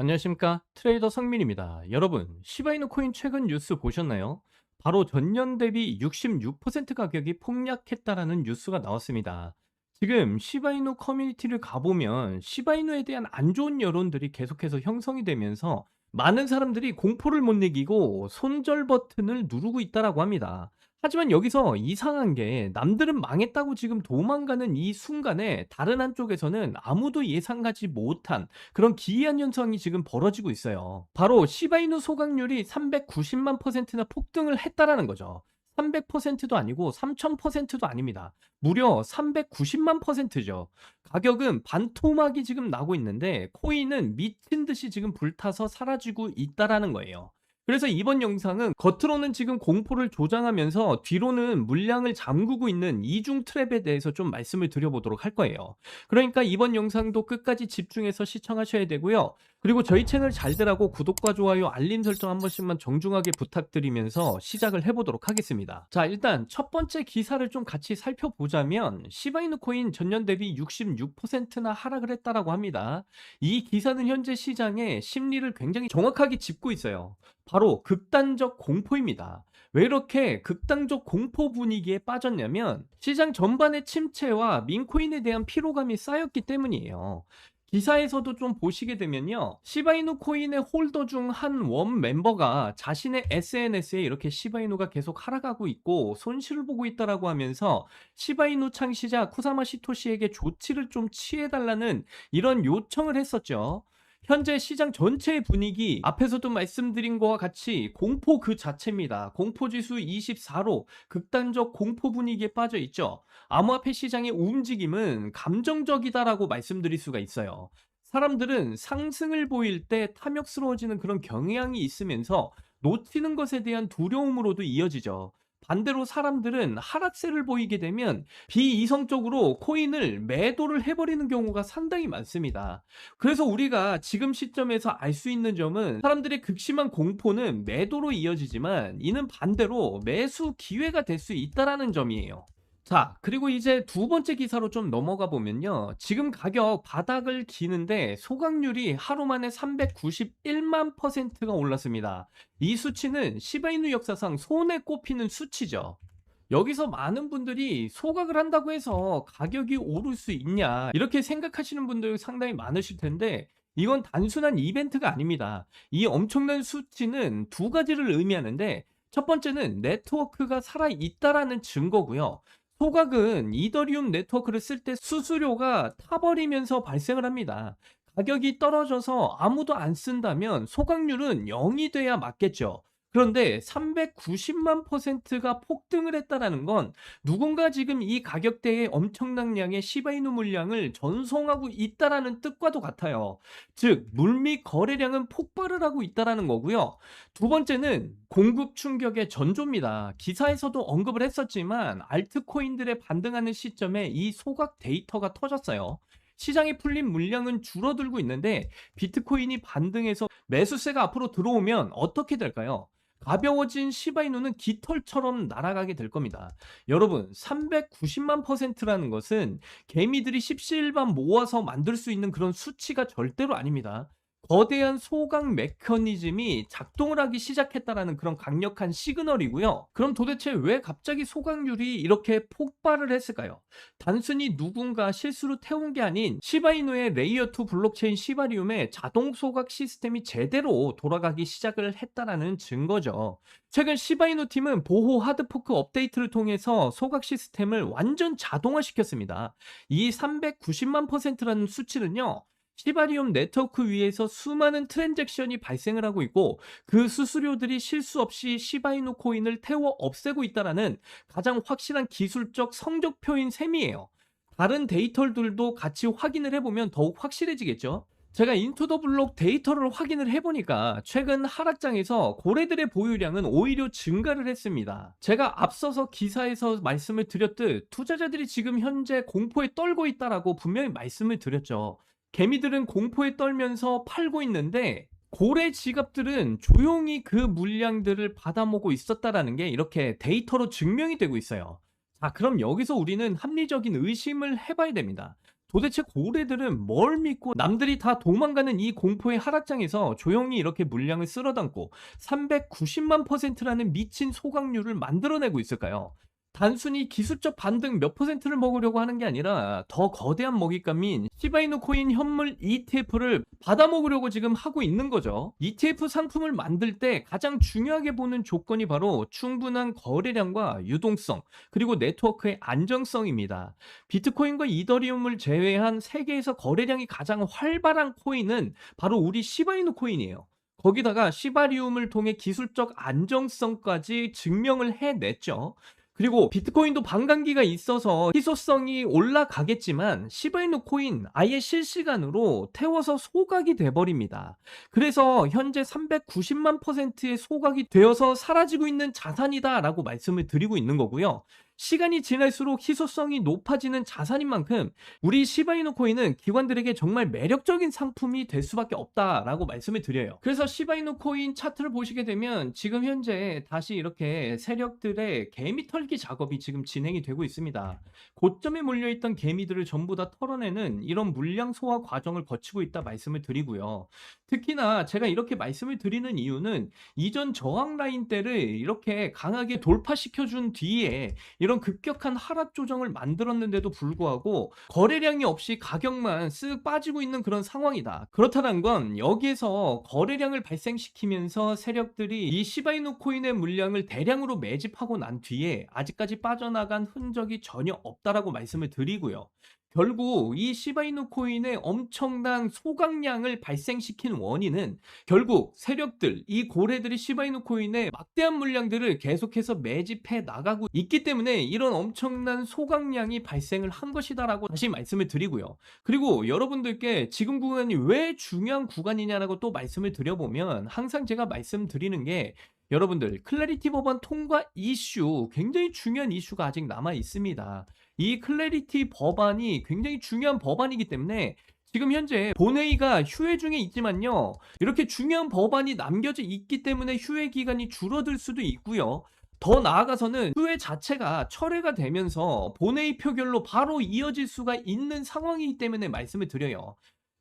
안녕하십니까, 트레이더 성민입니다. 여러분, 시바이누 코인 최근 뉴스 보셨나요? 바로 전년 대비 66% 가격이 폭락했다라는 뉴스가 나왔습니다. 지금 시바이누 커뮤니티를 가보면 시바이누에 대한 안 좋은 여론들이 계속해서 형성이 되면서 많은 사람들이 공포를 못 이기고 손절 버튼을 누르고 있다라고 합니다. 하지만 여기서 이상한 게, 남들은 망했다고 지금 도망가는 이 순간에 다른 한쪽에서는 아무도 예상하지 못한 그런 기이한 현상이 지금 벌어지고 있어요. 바로 시바이누 소각률이 390만 퍼센트나 폭등을 했다라는 거죠. 300%도 아니고 3000%도 아닙니다. 무려 390만 퍼센트죠. 가격은 반토막이 지금 나고 있는데 코인은 미친 듯이 지금 불타서 사라지고 있다라는 거예요. 그래서 이번 영상은 겉으로는 지금 공포를 조장하면서 뒤로는 물량을 잠그고 있는 이중 트랩에 대해서 좀 말씀을 드려보도록 할 거예요. 그러니까 이번 영상도 끝까지 집중해서 시청하셔야 되고요. 그리고 저희 채널 잘들 하고 구독과 좋아요, 알림 설정 한 번씩만 정중하게 부탁드리면서 시작을 해보도록 하겠습니다. 자, 일단 첫 번째 기사를 좀 같이 살펴보자면 시바이누 코인 전년 대비 66%나 하락을 했다라고 합니다. 이 기사는 현재 시장의 심리를 굉장히 정확하게 짚고 있어요. 바로 극단적 공포입니다. 왜 이렇게 극단적 공포 분위기에 빠졌냐면 시장 전반의 침체와 민코인에 대한 피로감이 쌓였기 때문이에요. 기사에서도 좀 보시게 되면요, 시바이누 코인의 홀더 중 한 원 멤버가 자신의 SNS에 이렇게 시바이누가 계속 하락하고 있고 손실을 보고 있다라고 하면서 시바이누 창시자 쿠사마 시토시에게 조치를 좀 취해달라는 이런 요청을 했었죠. 현재 시장 전체의 분위기, 앞에서도 말씀드린 것과 같이 공포 그 자체입니다. 공포지수 24로 극단적 공포 분위기에 빠져 있죠. 암호화폐 시장의 움직임은 감정적이다라고 말씀드릴 수가 있어요. 사람들은 상승을 보일 때 탐욕스러워지는 그런 경향이 있으면서 놓치는 것에 대한 두려움으로도 이어지죠. 반대로 사람들은 하락세를 보이게 되면 비이성적으로 코인을 매도를 해버리는 경우가 상당히 많습니다. 그래서 우리가 지금 시점에서 알 수 있는 점은, 사람들의 극심한 공포는 매도로 이어지지만 이는 반대로 매수 기회가 될 수 있다라는 점이에요. 자, 그리고 이제 두 번째 기사로 좀 넘어가 보면요, 지금 가격 바닥을 기는데 소각률이 하루 만에 391만 퍼센트가 올랐습니다. 이 수치는 시바이누 역사상 손에 꼽히는 수치죠. 여기서 많은 분들이 소각을 한다고 해서 가격이 오를 수 있냐, 이렇게 생각하시는 분들 상당히 많으실 텐데, 이건 단순한 이벤트가 아닙니다. 이 엄청난 수치는 두 가지를 의미하는데, 첫 번째는 네트워크가 살아있다라는 증거고요. 소각은 이더리움 네트워크를 쓸 때 수수료가 타버리면서 발생을 합니다. 가격이 떨어져서 아무도 안 쓴다면 소각률은 0이 돼야 맞겠죠. 그런데 390만 퍼센트가 폭등을 했다라는 건 누군가 지금 이 가격대에 엄청난 양의 시바이누 물량을 전송하고 있다라는 뜻과도 같아요. 즉, 물밑 거래량은 폭발을 하고 있다라는 거고요. 두 번째는 공급 충격의 전조입니다. 기사에서도 언급을 했었지만 알트코인들의 반등하는 시점에 이 소각 데이터가 터졌어요. 시장에 풀린 물량은 줄어들고 있는데 비트코인이 반등해서 매수세가 앞으로 들어오면 어떻게 될까요? 가벼워진 시바이누는 깃털처럼 날아가게 될 겁니다. 여러분, 390만 퍼센트라는 것은 개미들이 십시일반 모아서 만들 수 있는 그런 수치가 절대로 아닙니다. 거대한 소각 메커니즘이 작동을 하기 시작했다라는 그런 강력한 시그널이고요. 그럼 도대체 왜 갑자기 소각률이 이렇게 폭발을 했을까요? 단순히 누군가 실수로 태운 게 아닌 시바이누의 레이어 2 블록체인 시바리움의 자동 소각 시스템이 제대로 돌아가기 시작을 했다라는 증거죠. 최근 시바이누 팀은 보호 하드포크 업데이트를 통해서 소각 시스템을 완전 자동화시켰습니다. 이 390만 퍼센트라는 수치는요, 시바리움 네트워크 위에서 수많은 트랜잭션이 발생을 하고 있고 그 수수료들이 실수 없이 시바이누 코인을 태워 없애고 있다라는 가장 확실한 기술적 성적표인 셈이에요. 다른 데이터들도 같이 확인을 해보면 더욱 확실해지겠죠. 제가 인투 더 블록 데이터를 확인을 해보니까 최근 하락장에서 고래들의 보유량은 오히려 증가를 했습니다. 제가 앞서서 기사에서 말씀을 드렸듯 투자자들이 지금 현재 공포에 떨고 있다라고 분명히 말씀을 드렸죠. 개미들은 공포에 떨면서 팔고 있는데 고래 지갑들은 조용히 그 물량들을 받아먹고 있었다라는 게 이렇게 데이터로 증명이 되고 있어요. 자, 그럼 여기서 우리는 합리적인 의심을 해봐야 됩니다. 도대체 고래들은 뭘 믿고 남들이 다 도망가는 이 공포의 하락장에서 조용히 이렇게 물량을 쓸어담고 390만 %라는 미친 소각률을 만들어내고 있을까요? 단순히 기술적 반등 몇 퍼센트를 먹으려고 하는 게 아니라 더 거대한 먹잇감인 시바이누 코인 현물 ETF를 받아먹으려고 지금 하고 있는 거죠. ETF 상품을 만들 때 가장 중요하게 보는 조건이 바로 충분한 거래량과 유동성, 그리고 네트워크의 안정성입니다. 비트코인과 이더리움을 제외한 세계에서 거래량이 가장 활발한 코인은 바로 우리 시바이누 코인이에요. 거기다가 시바리움을 통해 기술적 안정성까지 증명을 해냈죠. 그리고 비트코인도 반감기가 있어서 희소성이 올라가겠지만 시바이누 코인 아예 실시간으로 태워서 소각이 돼버립니다. 그래서 현재 390만 %의 소각이 되어서 사라지고 있는 자산이다라고 말씀을 드리고 있는 거고요. 시간이 지날수록 희소성이 높아지는 자산인 만큼 우리 시바이누 코인은 기관들에게 정말 매력적인 상품이 될 수밖에 없다라고 말씀을 드려요. 그래서 시바이누 코인 차트를 보시게 되면 지금 현재 다시 이렇게 세력들의 개미 털기 작업이 지금 진행이 되고 있습니다. 고점에 몰려있던 개미들을 전부 다 털어내는 이런 물량 소화 과정을 거치고 있다 말씀을 드리고요. 특히나 제가 이렇게 말씀을 드리는 이유는 이전 저항 라인 대를 이렇게 강하게 돌파시켜준 뒤에 이런 급격한 하락 조정을 만들었는데도 불구하고 거래량이 없이 가격만 쓱 빠지고 있는 그런 상황이다. 그렇다는 건 여기에서 거래량을 발생시키면서 세력들이 이 시바이누 코인의 물량을 대량으로 매집하고 난 뒤에 아직까지 빠져나간 흔적이 전혀 없다라고 말씀을 드리고요. 결국 이 시바이누 코인의 엄청난 소각량을 발생시킨 원인은 결국 세력들, 이 고래들이 시바이누 코인의 막대한 물량들을 계속해서 매집해 나가고 있기 때문에 이런 엄청난 소각량이 발생을 한 것이다라고 다시 말씀을 드리고요. 그리고 여러분들께 지금 구간이 왜 중요한 구간이냐라고 또 말씀을 드려보면 항상 제가 말씀드리는 게 여러분들 클래리티 법안 통과 이슈, 굉장히 중요한 이슈가 아직 남아 있습니다. 이 클래리티 법안이 굉장히 중요한 법안이기 때문에 지금 현재 본회의가 휴회 중에 있지만요. 이렇게 중요한 법안이 남겨져 있기 때문에 휴회 기간이 줄어들 수도 있고요. 더 나아가서는 휴회 자체가 철회가 되면서 본회의 표결로 바로 이어질 수가 있는 상황이기 때문에 말씀을 드려요.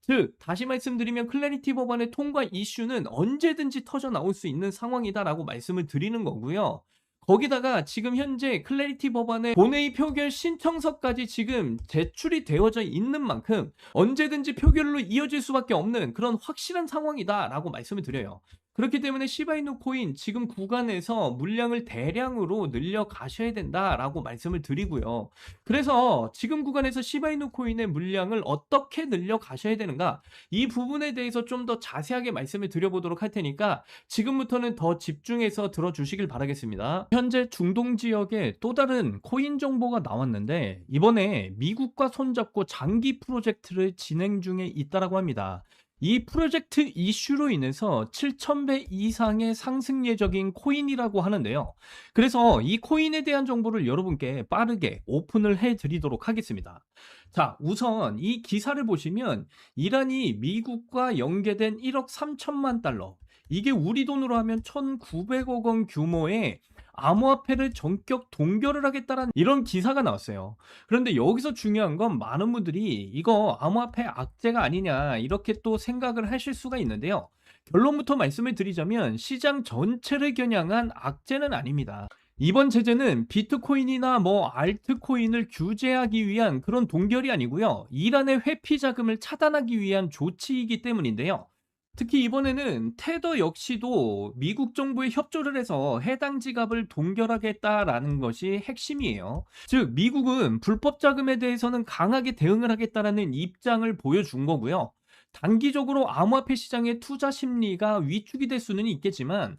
즉 다시 말씀드리면 클래리티 법안의 통과 이슈는 언제든지 터져 나올 수 있는 상황이다라고 말씀을 드리는 거고요. 거기다가 지금 현재 클래리티 법안의 본회의 표결 신청서까지 지금 제출이 되어져 있는 만큼 언제든지 표결로 이어질 수밖에 없는 그런 확실한 상황이다라고 말씀을 드려요. 그렇기 때문에 시바이누 코인 지금 구간에서 물량을 대량으로 늘려 가셔야 된다라고 말씀을 드리고요. 그래서 지금 구간에서 시바이누 코인의 물량을 어떻게 늘려 가셔야 되는가, 이 부분에 대해서 좀 더 자세하게 말씀을 드려보도록 할 테니까 지금부터는 더 집중해서 들어주시길 바라겠습니다. 현재 중동 지역에 또 다른 코인 정보가 나왔는데 이번에 미국과 손잡고 장기 프로젝트를 진행 중에 있다라고 합니다. 이 프로젝트 이슈로 인해서 7,000배 이상의 상승 예정인 코인이라고 하는데요. 그래서 이 코인에 대한 정보를 여러분께 빠르게 오픈을 해드리도록 하겠습니다. 자, 우선 이 기사를 보시면 이란이 미국과 연계된 1억 3천만 달러, 이게 우리 돈으로 하면 1,900억 원 규모의 암호화폐를 전격 동결을 하겠다라는 이런 기사가 나왔어요. 그런데 여기서 중요한 건 많은 분들이 이거 암호화폐 악재가 아니냐 이렇게 또 생각을 하실 수가 있는데요. 결론부터 말씀을 드리자면 시장 전체를 겨냥한 악재는 아닙니다. 이번 제재는 비트코인이나 알트코인을 규제하기 위한 그런 동결이 아니고요. 이란의 회피 자금을 차단하기 위한 조치이기 때문인데요. 특히 이번에는 테더 역시도 미국 정부에 협조를 해서 해당 지갑을 동결하겠다라는 것이 핵심이에요. 즉 미국은 불법 자금에 대해서는 강하게 대응을 하겠다라는 입장을 보여준 거고요. 단기적으로 암호화폐 시장의 투자 심리가 위축이 될 수는 있겠지만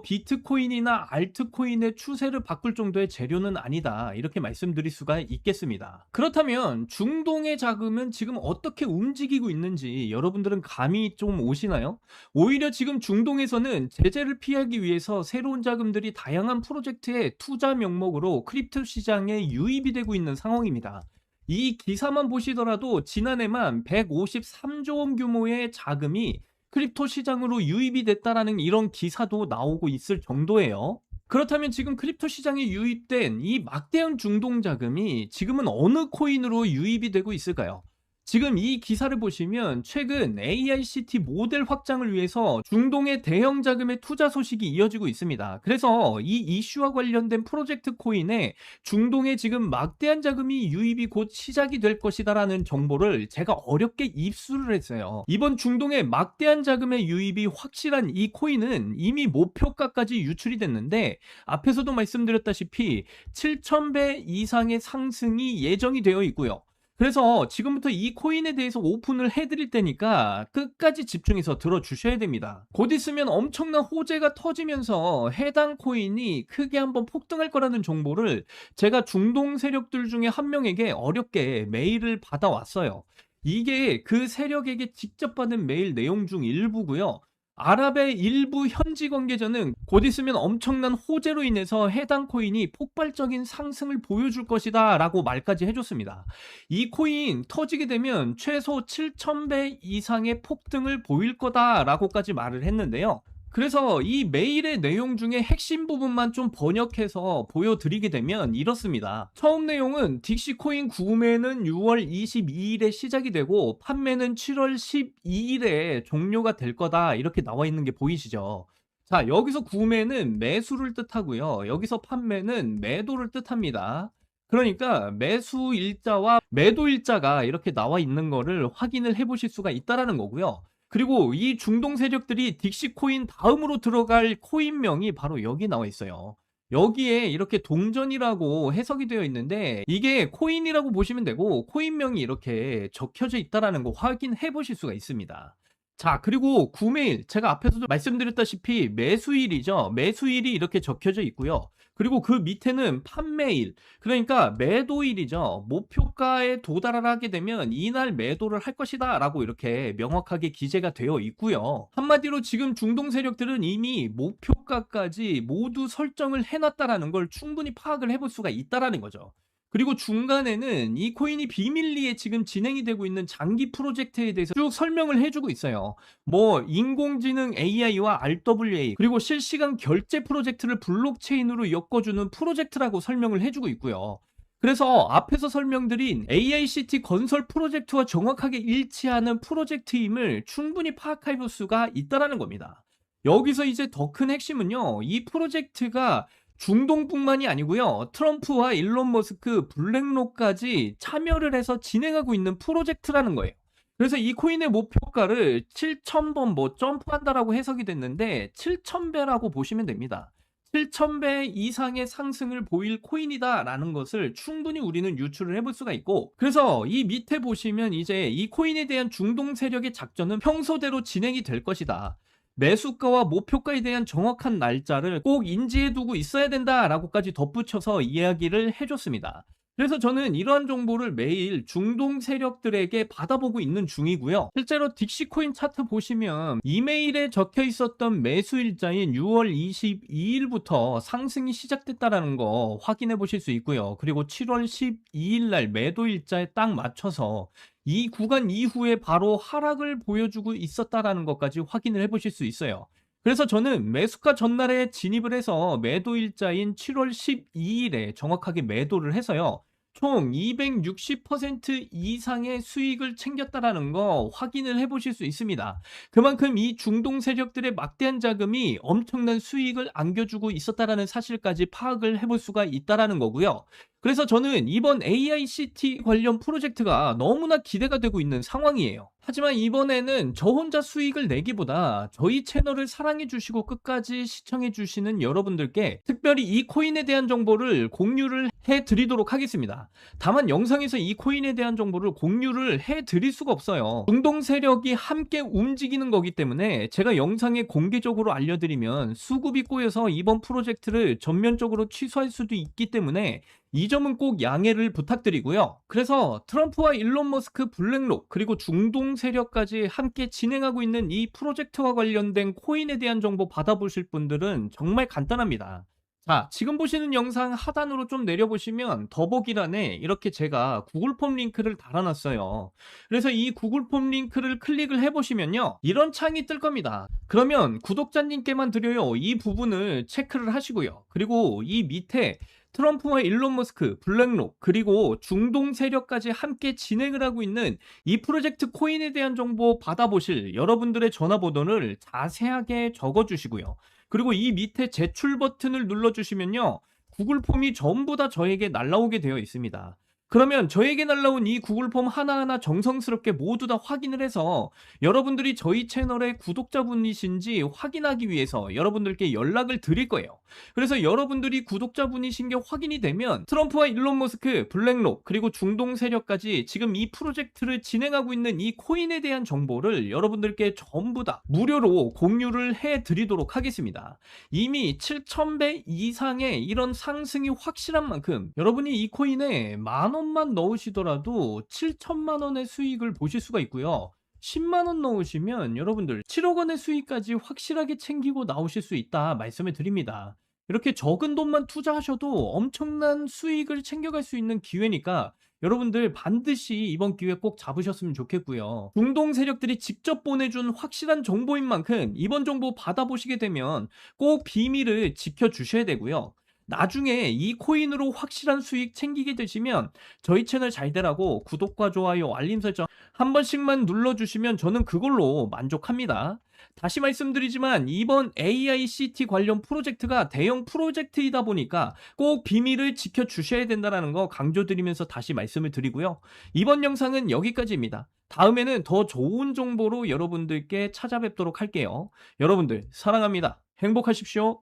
비트코인이나 알트코인의 추세를 바꿀 정도의 재료는 아니다, 이렇게 말씀드릴 수가 있겠습니다. 그렇다면 중동의 자금은 지금 어떻게 움직이고 있는지 여러분들은 감이 좀 오시나요? 오히려 지금 중동에서는 제재를 피하기 위해서 새로운 자금들이 다양한 프로젝트의 투자 명목으로 크립토 시장에 유입이 되고 있는 상황입니다. 이 기사만 보시더라도 지난해만 153조 원 규모의 자금이 크립토 시장으로 유입이 됐다라는 이런 기사도 나오고 있을 정도예요. 그렇다면 지금 크립토 시장에 유입된 이 막대한 중동 자금이 지금은 어느 코인으로 유입이 되고 있을까요? 지금 이 기사를 보시면 최근 AICT 모델 확장을 위해서 중동의 대형 자금의 투자 소식이 이어지고 있습니다. 그래서 이 이슈와 관련된 프로젝트 코인에 중동에 지금 막대한 자금이 유입이 곧 시작이 될 것이다라는 정보를 제가 어렵게 입수를 했어요. 이번 중동의 막대한 자금의 유입이 확실한 이 코인은 이미 목표가까지 유출이 됐는데, 앞에서도 말씀드렸다시피 7,000배 이상의 상승이 예정이 되어 있고요. 그래서 지금부터 이 코인에 대해서 오픈을 해드릴 테니까 끝까지 집중해서 들어주셔야 됩니다. 곧 있으면 엄청난 호재가 터지면서 해당 코인이 크게 한번 폭등할 거라는 정보를 제가 중동 세력들 중에 한 명에게 어렵게 메일을 받아왔어요. 이게 그 세력에게 직접 받은 메일 내용 중 일부고요. 아랍의 일부 현지 관계자는 곧 있으면 엄청난 호재로 인해서 해당 코인이 폭발적인 상승을 보여줄 것이다 라고 말까지 해줬습니다. 이 코인 터지게 되면 최소 7,000배 이상의 폭등을 보일 거다라고까지 말을 했는데요. 그래서 이 메일의 내용 중에 핵심 부분만 좀 번역해서 보여드리게 되면 이렇습니다. 처음 내용은 딕시코인 구매는 6월 22일에 시작이 되고 판매는 7월 12일에 종료가 될 거다, 이렇게 나와 있는 게 보이시죠? 자, 여기서 구매는 매수를 뜻하고요. 여기서 판매는 매도를 뜻합니다. 그러니까 매수 일자와 매도 일자가 이렇게 나와 있는 거를 확인을 해보실 수가 있다라는 거고요. 그리고 이 중동 세력들이 딕시코인 다음으로 들어갈 코인명이 바로 여기 나와 있어요. 여기에 이렇게 동전이라고 해석이 되어 있는데 이게 코인이라고 보시면 되고 코인명이 이렇게 적혀져 있다라는 거 확인해 보실 수가 있습니다. 자, 그리고 구매일, 제가 앞에서도 말씀드렸다시피 매수일이죠. 매수일이 이렇게 적혀져 있고요. 그리고 그 밑에는 판매일, 그러니까 매도일이죠. 목표가에 도달을 하게 되면 이날 매도를 할 것이다 라고 이렇게 명확하게 기재가 되어 있고요. 한마디로 지금 중동 세력들은 이미 목표가까지 모두 설정을 해놨다라는 걸 충분히 파악을 해볼 수가 있다라는 거죠. 그리고 중간에는 이 코인이 비밀리에 지금 진행이 되고 있는 장기 프로젝트에 대해서 쭉 설명을 해주고 있어요. 뭐 인공지능 AI와 RWA, 그리고 실시간 결제 프로젝트를 블록체인으로 엮어주는 프로젝트라고 설명을 해주고 있고요. 그래서 앞에서 설명드린 AICT 건설 프로젝트와 정확하게 일치하는 프로젝트임을 충분히 파악해 볼 수가 있다는 겁니다. 여기서 이제 더 큰 핵심은요, 이 프로젝트가 중동뿐만이 아니고요. 트럼프와 일론 머스크, 블랙록까지 참여를 해서 진행하고 있는 프로젝트라는 거예요. 그래서 이 코인의 목표가를 7,000번 뭐 점프한다라고 해석이 됐는데 7,000배라고 보시면 됩니다. 7,000배 이상의 상승을 보일 코인이다라는 것을 충분히 우리는 유출을 해볼 수가 있고, 그래서 이 밑에 보시면 이제 이 코인에 대한 중동 세력의 작전은 평소대로 진행이 될 것이다. 매수가와 목표가에 대한 정확한 날짜를 꼭 인지해 두고 있어야 된다라고까지 덧붙여서 이야기를 해줬습니다. 그래서 저는 이러한 정보를 매일 중동 세력들에게 받아보고 있는 중이고요. 실제로 딕시코인 차트 보시면 이메일에 적혀 있었던 매수 일자인 6월 22일부터 상승이 시작됐다는 거 확인해 보실 수 있고요. 그리고 7월 12일 날 매도 일자에 딱 맞춰서 이 구간 이후에 바로 하락을 보여주고 있었다는 것까지 확인을 해 보실 수 있어요. 그래서 저는 매수가 전날에 진입을 해서 매도 일자인 7월 12일에 정확하게 매도를 해서요. 총 260% 이상의 수익을 챙겼다라는 거 확인을 해 보실 수 있습니다. 그만큼 이 중동 세력들의 막대한 자금이 엄청난 수익을 안겨주고 있었다라는 사실까지 파악을 해볼 수가 있다라는 거고요. 그래서 저는 이번 AICT 관련 프로젝트가 너무나 기대가 되고 있는 상황이에요. 하지만 이번에는 저 혼자 수익을 내기보다 저희 채널을 사랑해 주시고 끝까지 시청해 주시는 여러분들께 특별히 이 코인에 대한 정보를 공유를 해 드리도록 하겠습니다. 다만 영상에서 이 코인에 대한 정보를 공유를 해 드릴 수가 없어요. 중동 세력이 함께 움직이는 거기 때문에 제가 영상에 공개적으로 알려드리면 수급이 꼬여서 이번 프로젝트를 전면적으로 취소할 수도 있기 때문에 이 점은 꼭 양해를 부탁드리고요. 그래서 트럼프와 일론 머스크, 블랙록, 그리고 중동 세력까지 함께 진행하고 있는 이 프로젝트와 관련된 코인에 대한 정보 받아보실 분들은 정말 간단합니다. 자, 지금 보시는 영상 하단으로 좀 내려보시면 더보기란에 이렇게 제가 구글 폼 링크를 달아놨어요. 그래서 이 구글 폼 링크를 클릭을 해보시면요, 이런 창이 뜰 겁니다. 그러면 구독자님께만 드려요. 이 부분을 체크를 하시고요. 그리고 이 밑에 트럼프와 일론 머스크, 블랙록, 그리고 중동 세력까지 함께 진행을 하고 있는 이 프로젝트 코인에 대한 정보 받아보실 여러분들의 전화번호를 자세하게 적어주시고요. 그리고 이 밑에 제출 버튼을 눌러주시면요. 구글 폼이 전부 다 저에게 날라오게 되어 있습니다. 그러면 저에게 날라온 이 구글 폼 하나하나 정성스럽게 모두 다 확인을 해서 여러분들이 저희 채널의 구독자분이신지 확인하기 위해서 여러분들께 연락을 드릴 거예요. 그래서 여러분들이 구독자분이신 게 확인이 되면 트럼프와 일론 머스크, 블랙록, 그리고 중동 세력까지 지금 이 프로젝트를 진행하고 있는 이 코인에 대한 정보를 여러분들께 전부 다 무료로 공유를 해 드리도록 하겠습니다. 이미 7,000배 이상의 이런 상승이 확실한 만큼 여러분이 이 코인에 10,000원만 넣으시더라도 7천만 원의 수익을 보실 수가 있고요. 10만 원 넣으시면 여러분들 7억 원의 수익까지 확실하게 챙기고 나오실 수 있다 말씀을 드립니다. 이렇게 적은 돈만 투자하셔도 엄청난 수익을 챙겨갈 수 있는 기회니까 여러분들 반드시 이번 기회 꼭 잡으셨으면 좋겠고요. 중동 세력들이 직접 보내준 확실한 정보인 만큼 이번 정보 받아보시게 되면 꼭 비밀을 지켜주셔야 되고요. 나중에 이 코인으로 확실한 수익 챙기게 되시면 저희 채널 잘 되라고 구독과 좋아요, 알림 설정 한 번씩만 눌러주시면 저는 그걸로 만족합니다. 다시 말씀드리지만 이번 AICT 관련 프로젝트가 대형 프로젝트이다 보니까 꼭 비밀을 지켜주셔야 된다는 거 강조드리면서 다시 말씀을 드리고요. 이번 영상은 여기까지입니다. 다음에는 더 좋은 정보로 여러분들께 찾아뵙도록 할게요. 여러분들 사랑합니다. 행복하십시오.